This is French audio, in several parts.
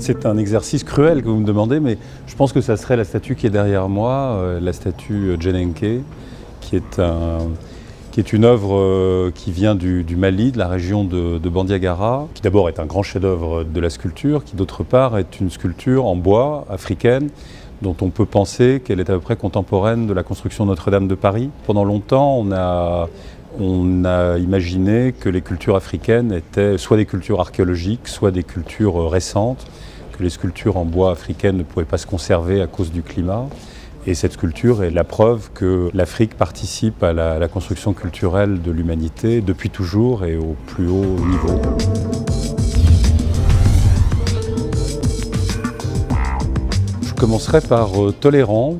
C'est un exercice cruel que vous me demandez, mais je pense que ça serait la statue qui est derrière moi, la statue Djenenke, qui est une œuvre qui vient du Mali, de la région de Bandiagara, qui d'abord est un grand chef-d'œuvre de la sculpture, qui d'autre part est une sculpture en bois africaine, dont on peut penser qu'elle est à peu près contemporaine de la construction de Notre-Dame de Paris. Pendant longtemps, on a imaginé que les cultures africaines étaient soit des cultures archéologiques, soit des cultures récentes, que les sculptures en bois africaines ne pouvaient pas se conserver à cause du climat. Et cette sculpture est la preuve que l'Afrique participe à la construction culturelle de l'humanité depuis toujours et au plus haut niveau. Je commencerai par tolérant,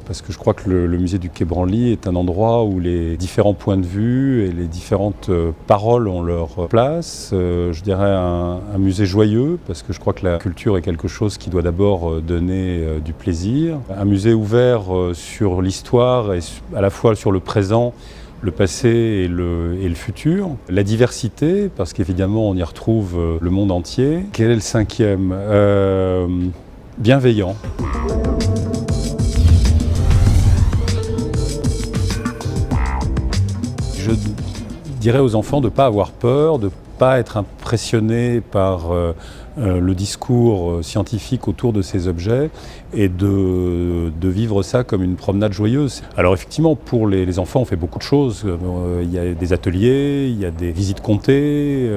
parce que je crois que le musée du Quai Branly est un endroit où les différents points de vue et les différentes paroles ont leur place. Je dirais un musée joyeux, parce que je crois que la culture est quelque chose qui doit d'abord donner du plaisir. Un musée ouvert sur l'histoire et à la fois sur le présent, le passé et le futur. La diversité, parce qu'évidemment on y retrouve le monde entier. Quel est le cinquième ? Bienveillant. Je dirais aux enfants de ne pas avoir peur, de ne pas être impressionné par le discours scientifique autour de ces objets et de vivre ça comme une promenade joyeuse. Alors effectivement, pour les enfants, on fait beaucoup de choses. Il y a des ateliers, il y a des visites comptées,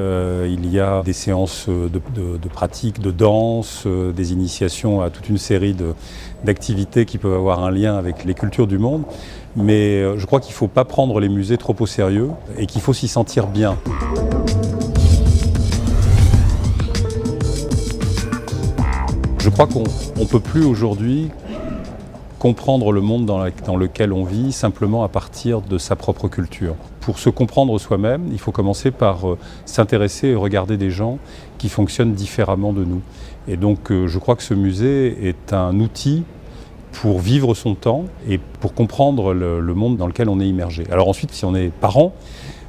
il y a des séances de pratique, de danse, des initiations à toute une série d'activités qui peuvent avoir un lien avec les cultures du monde. Mais je crois qu'il ne faut pas prendre les musées trop au sérieux et qu'il faut s'y sentir bien. Je crois qu'on ne peut plus aujourd'hui comprendre le monde dans lequel on vit simplement à partir de sa propre culture. Pour se comprendre soi-même, il faut commencer par s'intéresser et regarder des gens qui fonctionnent différemment de nous. Et donc je crois que ce musée est un outil pour vivre son temps et pour comprendre le monde dans lequel on est immergé. Alors ensuite, si on est parent,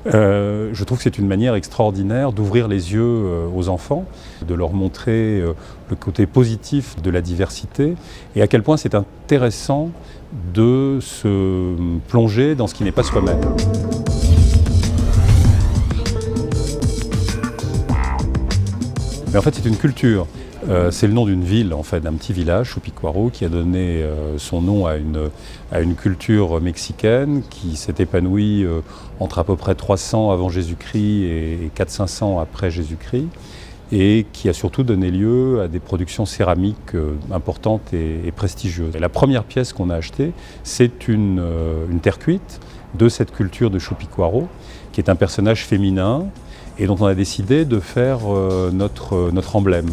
je trouve que c'est une manière extraordinaire d'ouvrir les yeux aux enfants, de leur montrer le côté positif de la diversité et à quel point c'est intéressant de se plonger dans ce qui n'est pas soi-même. Mais en fait, c'est une culture. C'est le nom d'une ville, en fait, d'un petit village, Chupicuaro, qui a donné son nom à une culture mexicaine qui s'est épanouie entre à peu près 300 avant Jésus-Christ et 400-500 après Jésus-Christ, et qui a surtout donné lieu à des productions céramiques importantes et prestigieuses. Et la première pièce qu'on a achetée, c'est une terre cuite de cette culture de Chupicuaro, qui est un personnage féminin, et dont on a décidé de faire notre emblème.